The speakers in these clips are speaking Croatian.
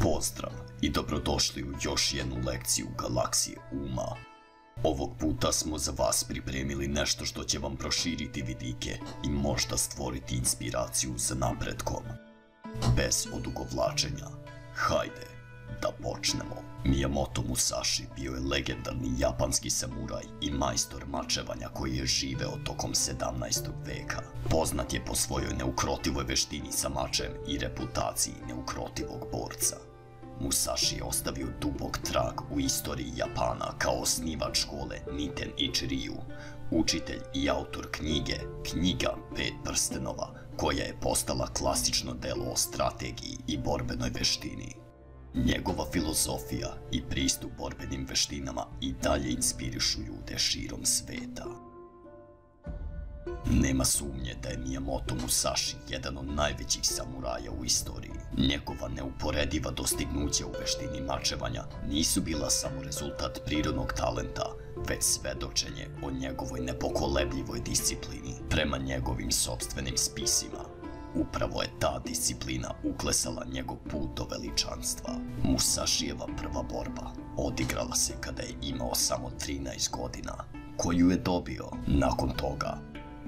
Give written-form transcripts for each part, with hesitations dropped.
Pozdrav i dobrodošli u još jednu lekciju Galaksije uma. Ovog puta smo za vas pripremili nešto što će vam proširiti vidike i možda stvoriti inspiraciju za napretkom. Bez odugovlačenja, hajde da počnemo. Miyamoto Musashi bio je legendarni japanski samuraj i majstor mačevanja koji je živeo tokom 17. veka. Poznat je po svojoj neukrotivoj veštini sa mačem i reputaciji neukrotivog borca. Musashi je ostavio dubok trag u istoriji Japana kao osnivač škole Niten Ichiryu, učitelj i autor knjige Knjiga pet prstenova, koja je postala klasično delo o strategiji i borbenoj veštini. Njegova filozofija i pristup borbenim veštinama i dalje inspirišu ljude širom sveta. Nema sumnje da je Miyamoto Musashi jedan od najvećih samuraja u istoriji. Njegova neuporediva dostignuća u veštini mačevanja nisu bila samo rezultat prirodnog talenta, već svedočenje o njegovoj nepokolebljivoj disciplini. Prema njegovim sopstvenim spisima, upravo je ta disciplina uklesala njegov put do veličanstva. Musashijeva prva borba odigrala se kada je imao samo 13 godina, koju je dobio. Nakon toga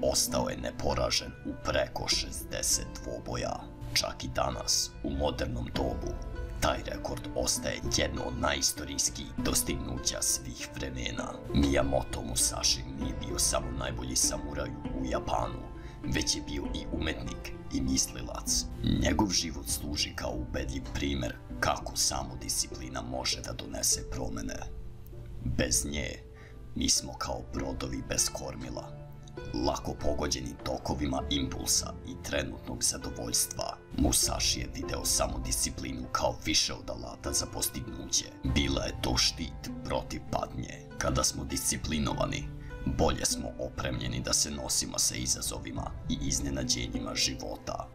ostao je neporažen u preko 60 dvoboja. Čak i danas, u modernom dobu, taj rekord ostaje jedno od najistorijskijih dostignuća svih vremena. Miyamoto Musashi nije bio samo najbolji samuraj u Japanu, već je bio i umetnik i mislilac. Njegov život služi kao ubedljiv primer kako samo disciplina može da donese promene. Bez nje, mi smo kao brodovi bez kormila, lako pogođeni tokovima impulsa i trenutnog zadovoljstva. Musashi je video samo disciplinu kao više od alata za postignuće. Bila je to štit protiv patnje. Kada smo disciplinovani, bolje smo opremljeni da se nosimo sa izazovima i iznenađenjima života.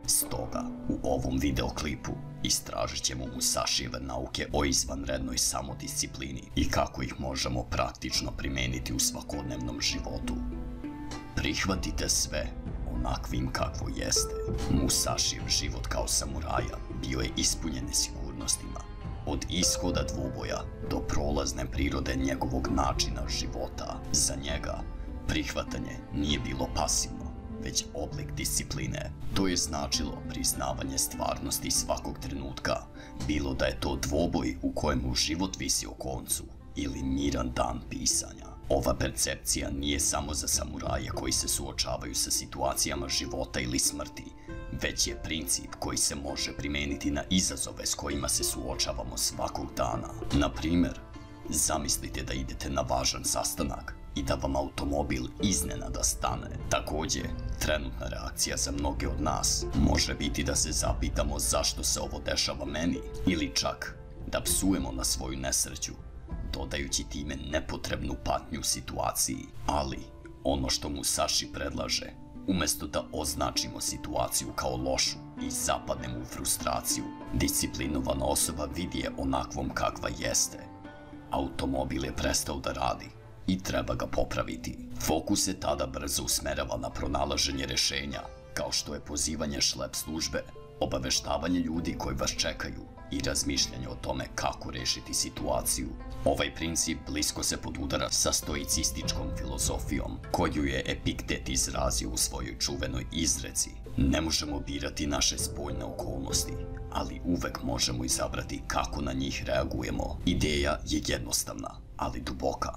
Stoga, u ovom videoklipu istražit ćemo Musashijeve nauke o izvanrednoj samodisciplini i kako ih možemo praktično primeniti u svakodnevnom životu. Prihvatite sve onakvim kakvo jeste. Musashijev život kao samuraja bio je ispunjen nesigurnostima. Od ishoda dvoboja do prolazne prirode njegovog načina života. Za njega, prihvatanje nije bilo pasivno, već oblik discipline. To je značilo priznavanje stvarnosti svakog trenutka, bilo da je to dvoboj u kojemu život visi o koncu ili miran dan pisanja. Ova percepcija nije samo za samuraje koji se suočavaju sa situacijama života ili smrti, već je princip koji se može primeniti na izazove s kojima se suočavamo svakog dana. Na primjer, zamislite da idete na važan sastanak i da vam automobil iznenada stane. Također, trenutna reakcija za mnoge od nas može biti da se zapitamo zašto se ovo dešava meni, ili čak da psujemo na svoju nesreću, dodajući time nepotrebnu patnju situaciji. Ali, ono što Musashi predlaže, umjesto da označimo situaciju kao lošu i zapadnemo u frustraciju, disciplinovana osoba vidi je onakvom kakva jeste. Automobil je prestao da radi i treba ga popraviti. Fokus se tada brzo usmerava na pronalaženje rešenja, kao što je pozivanje šlep službe, obaveštavanje ljudi koji vas čekaju i razmišljanje o tome kako rešiti situaciju. Ovaj princip blisko se podudara sa stoicističkom filozofijom, koju je Epiktet izrazio u svojoj čuvenoj izreci. Ne možemo birati naše spoljne okolnosti, ali uvek možemo izabrati kako na njih reagujemo. Ideja je jednostavna, ali duboka.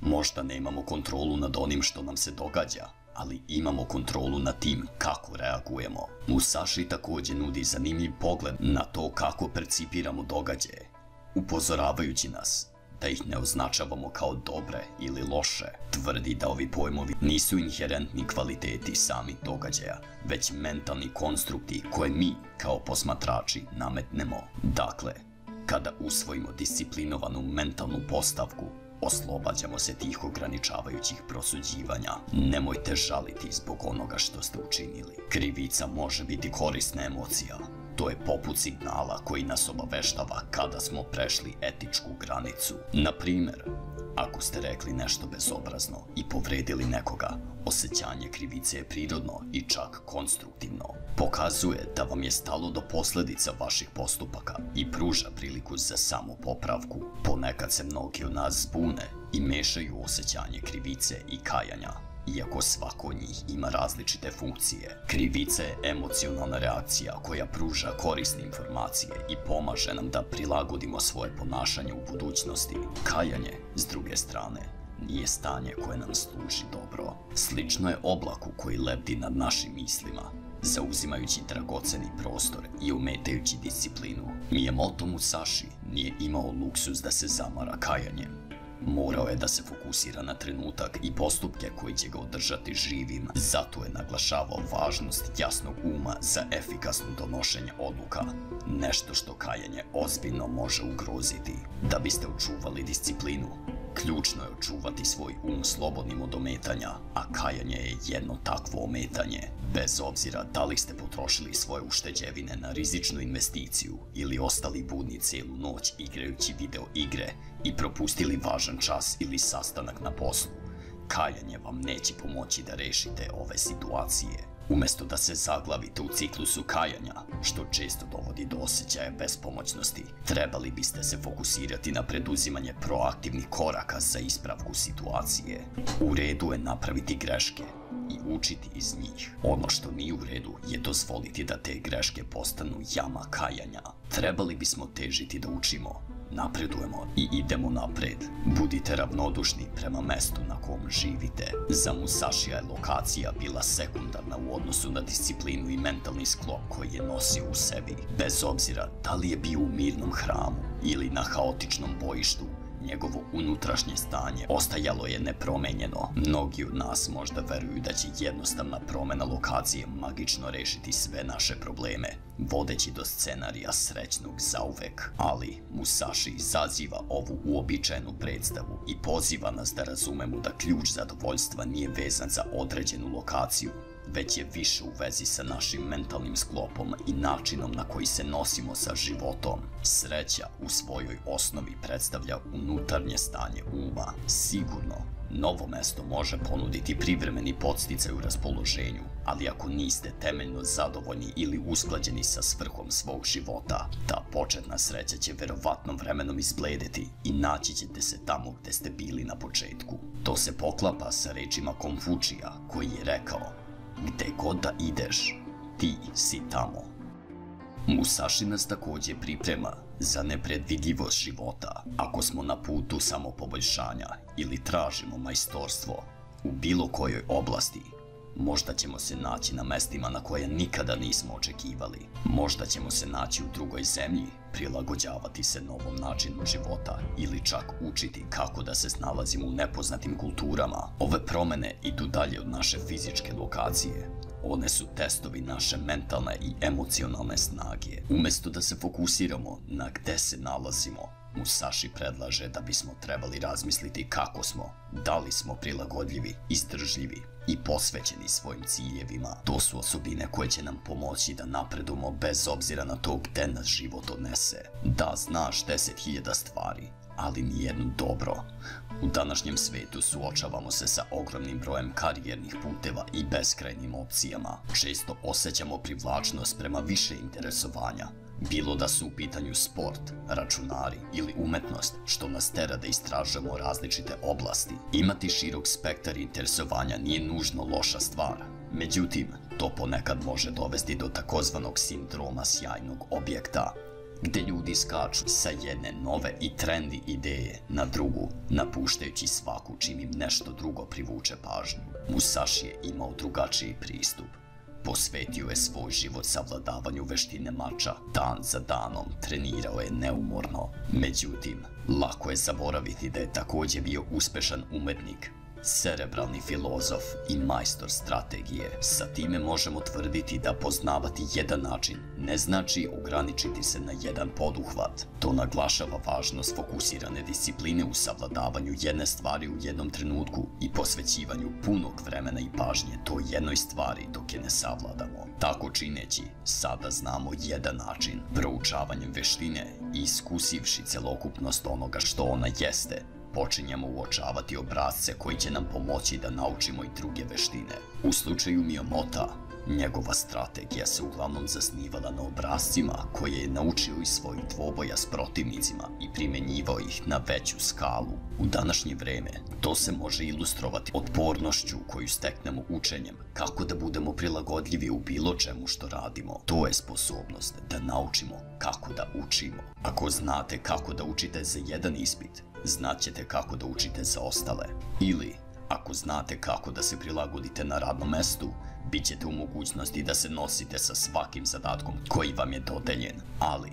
Možda nemamo kontrolu nad onim što nam se događa, ali imamo kontrolu nad tim kako reagujemo. Musashi također nudi zanimljiv pogled na to kako percipiramo događaje, upozoravajući nas da ih ne označavamo kao dobre ili loše. Tvrdi da ovi pojmovi nisu inherentni kvaliteti samih događaja, već mentalni konstrukti koje mi, kao posmatrači, nametnemo. Dakle, kada usvojimo disciplinovanu mentalnu postavku, oslobađamo se tih ograničavajućih prosuđivanja. Nemojte žaliti zbog onoga što ste učinili. Krivica može biti korisna emocija. To je poput signala koji nas obaveštava kada smo prešli etičku granicu. Na primjer, ako ste rekli nešto bezobrazno i povredili nekoga, osjećanje krivice je prirodno i čak konstruktivno. Pokazuje da vam je stalo do posljedica vaših postupaka i pruža priliku za samopopravku. Ponekad se mnogi od nas zbune i mešaju osjećanje krivice i kajanja. Iako svako od njih ima različite funkcije, krivica je emocionalna reakcija koja pruža korisne informacije i pomaže nam da prilagodimo svoje ponašanje u budućnosti. Kajanje, s druge strane, nije stanje koje nam služi dobro. Slično je oblaku koji lebdi nad našim mislima, zauzimajući dragoceni prostor i ometajući disciplinu. Miyamoto Musashi nije imao luksuz da se zamara kajanjem. Morao je da se fokusira na trenutak i postupke koji će ga održati živim. Zato je naglašavao važnost jasnog uma za efikasno donošenje odluka. Nešto što kajanje ozbiljno može ugroziti. Da biste očuvali disciplinu, ključno je očuvati svoj um slobodnim od ometanja, a kajanje je jedno takvo ometanje. Bez obzira da li ste potrošili svoje ušteđevine na rizičnu investiciju ili ostali budni cijelu noć igrajući video igre i propustili važan čas ili sastanak na poslu, kajanje vam neće pomoći da rešite ove situacije. Umjesto da se zaglavite u ciklusu kajanja, što često dovodi do osjećaja bespomoćnosti, trebali biste se fokusirati na preduzimanje proaktivnih koraka za ispravku situacije. U redu je napraviti greške i učiti iz njih. Ono što nije u redu je dozvoliti da te greške postanu jama kajanja. Trebali bismo težiti da učimo, napredujemo i idemo napred. Budite ravnodušni prema mestu na kom živite. Za Musashija je lokacija bila sekundarna u odnosu na disciplinu i mentalni sklop koji je nosio u sebi. Bez obzira da li je bio u mirnom hramu ili na haotičnom bojištu, njegovo unutrašnje stanje ostajalo je nepromenjeno. Mnogi od nas možda veruju da će jednostavna promjena lokacije magično rešiti sve naše probleme, vodeći do scenarija srećnog zauvek. Ali Musashi izaziva ovu uobičajenu predstavu i poziva nas da razumemo da ključ zadovoljstva nije vezan za određenu lokaciju, već je više u vezi sa našim mentalnim sklopom i načinom na koji se nosimo sa životom. Sreća u svojoj osnovi predstavlja unutarnje stanje uma. Sigurno, novo mesto može ponuditi privremeni podsticaj u raspoloženju, ali ako niste temeljno zadovoljni ili usklađeni sa svrhom svog života, ta početna sreća će verovatno vremenom izbledeti i naći ćete se tamo gde ste bili na početku. To se poklapa sa rečima Konfučija koji je rekao: gde god da ideš, ti si tamo. Musashi nas također priprema za nepredvidljivost života. Ako smo na putu samopoboljšanja ili tražimo majstorstvo u bilo kojoj oblasti, možda ćemo se naći na mestima na koje nikada nismo očekivali. Možda ćemo se naći u drugoj zemlji, prilagođavati se novom načinu života ili čak učiti kako da se snalazimo u nepoznatim kulturama. Ove promjene idu dalje od naše fizičke lokacije. One su testovi naše mentalne i emocionalne snage. Umjesto da se fokusiramo na gde se nalazimo, Musashi predlaže da bismo trebali razmisliti kako smo, da li smo prilagodljivi, izdržljivi i posvećeni svojim ciljevima. To su osobine koje će nam pomoći da napredujemo bez obzira na to gde nas život odnese. Da, znaš 10.000 stvari, ali nijednu dobro. U današnjem svetu suočavamo se sa ogromnim brojem karijernih puteva i beskrajnim opcijama. Često osjećamo privlačnost prema više interesovanja, bilo da su u pitanju sport, računari ili umetnost, što nas tera da istražujemo različite oblasti. Imati širok spektar interesovanja nije nužno loša stvar. Međutim, to ponekad može dovesti do takozvanog sindroma sjajnog objekta, gde ljudi skaču sa jedne nove i trendi ideje na drugu, napuštajući svaku čim im nešto drugo privuče pažnju. Musashi je imao drugačiji pristup. Posvetio je svoj život savladavanju veštine mača. Dan za danom trenirao je neumorno. Međutim, lako je zaboraviti da je također bio uspešan umetnik cerebralni filozof i majstor strategije. Sa time možemo tvrditi da poznavati jedan način ne znači ograničiti se na jedan poduhvat. To naglašava važnost fokusirane discipline u savladavanju jedne stvari u jednom trenutku i posvećivanju punog vremena i pažnje toj jednoj stvari dok je ne savladamo. Tako čineći, sada znamo jedan način, proučavanjem veštine i iskusivši celokupnost onoga što ona jeste, počinjemo uočavati obrasce koji će nam pomoći da naučimo i druge veštine. U slučaju Miyamota, njegova strategija se uglavnom zasnivala na obrascima koje je naučio iz svojih dvoboja s protivnicima i primjenjivao ih na veću skalu. U današnje vreme to se može ilustrovati otpornošću koju steknemo učenjem, kako da budemo prilagodljivi u bilo čemu što radimo. To je sposobnost da naučimo kako da učimo. Ako znate kako da učite za jedan ispit, znaćete kako da učite za ostale. Ili, ako znate kako da se prilagodite na radnom mestu, bit ćete u mogućnosti da se nosite sa svakim zadatkom koji vam je dodeljen. Ali,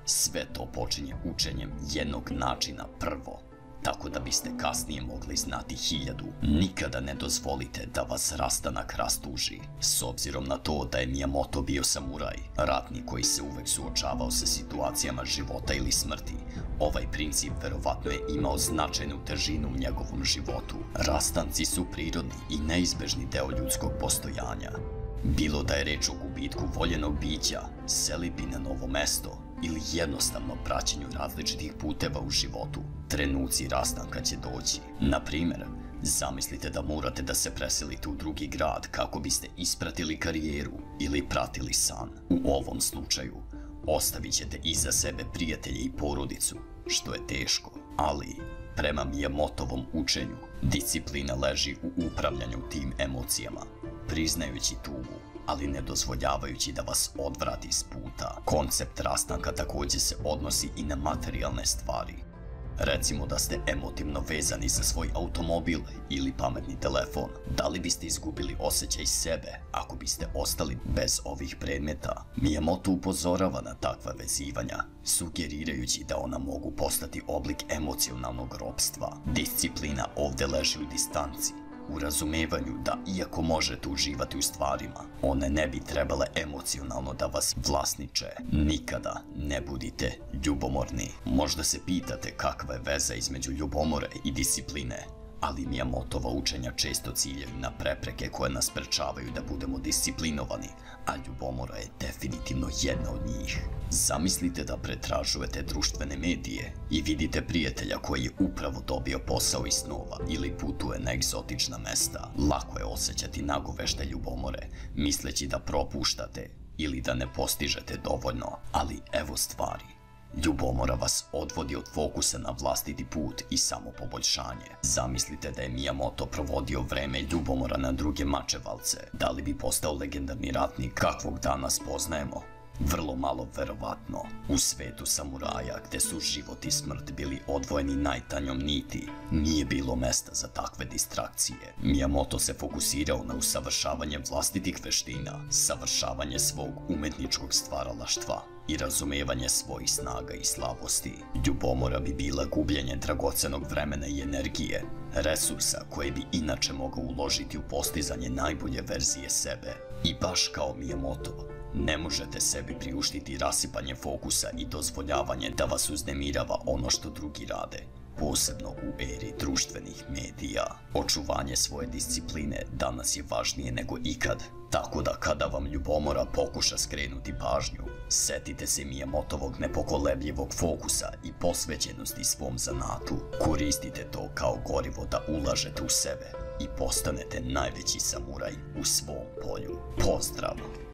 sve to počinje učenjem jednog načina prvo, tako da biste kasnije mogli znati 1000. Nikada ne dozvolite da vas rastanak rastuži. S obzirom na to da je Miyamoto bio samuraj, ratnik koji se uvek suočavao sa situacijama života ili smrti, ovaj princip verovatno je imao značajnu težinu u njegovom životu. Rastanci su prirodni i neizbežni deo ljudskog postojanja. Bilo da je reč o gubitku voljenog bića, selidbi na novo mesto ili jednostavno praćenju različitih puteva u životu, trenuci rastanka će doći. Na primjer, zamislite da morate da se preselite u drugi grad kako biste ispratili karijeru ili pratili san. U ovom slučaju, ostavit ćete iza sebe prijatelje i porodicu, što je teško, ali prema Miyamotovom učenju, disciplina leži u upravljanju tim emocijama, priznajući tugu, ali ne dozvoljavajući da vas odvrati s puta. Koncept rastanka također se odnosi i na materijalne stvari. Recimo da ste emotivno vezani za svoj automobil ili pametni telefon. Da li biste izgubili osjećaj sebe ako biste ostali bez ovih predmeta? Miyamoto upozorava na takva vezivanja, sugerirajući da ona mogu postati oblik emocionalnog ropstva. Disciplina ovdje leži u distanci, u razumevanju da iako možete uživati u stvarima, one ne bi trebale emocionalno da vas vlasniče. Nikada ne budite ljubomorni. Možda se pitate kakva je veza između ljubomore i discipline, ali Miyamotova učenja često ciljaju na prepreke koje nas sprečavaju da budemo disciplinovani, a ljubomora je definitivno jedna od njih. Zamislite da pretražujete društvene medije i vidite prijatelja koji je upravo dobio posao iz snova ili putuje na egzotična mesta. Lako je osjećati nagovešte ljubomore, misleći da propuštate ili da ne postižete dovoljno, ali evo stvari. Ljubomora vas odvodi od fokusa na vlastiti put i samopoboljšanje. Zamislite da je Miyamoto provodio vreme ljubomora na druge mačevalce. Da li bi postao legendarni ratnik kakvog danas poznajemo? Vrlo malo verovatno. U svetu samuraja, gde su život i smrt bili odvojeni najtanjom niti, nije bilo mesta za takve distrakcije. Miyamoto se fokusirao na usavršavanje vlastitih veština, savršavanje svog umetničkog stvaralaštva i razumevanje svojih snaga i slabosti. Ljubomora bi bila gubljenje dragocenog vremena i energije, resursa koje bi inače mogao uložiti u postizanje najbolje verzije sebe. I baš kao Miyamoto, ne možete sebi priuštiti rasipanje fokusa i dozvoljavanje da vas uznemirava ono što drugi rade, posebno u eri društvenih medija. Očuvanje svoje discipline danas je važnije nego ikad, tako da kada vam ljubomora pokuša skrenuti pažnju, setite se Miyamotovog nepokolebljivog fokusa i posvećenosti svom zanatu. Koristite to kao gorivo da ulažete u sebe i postanete najveći samuraj u svom polju. Pozdrav!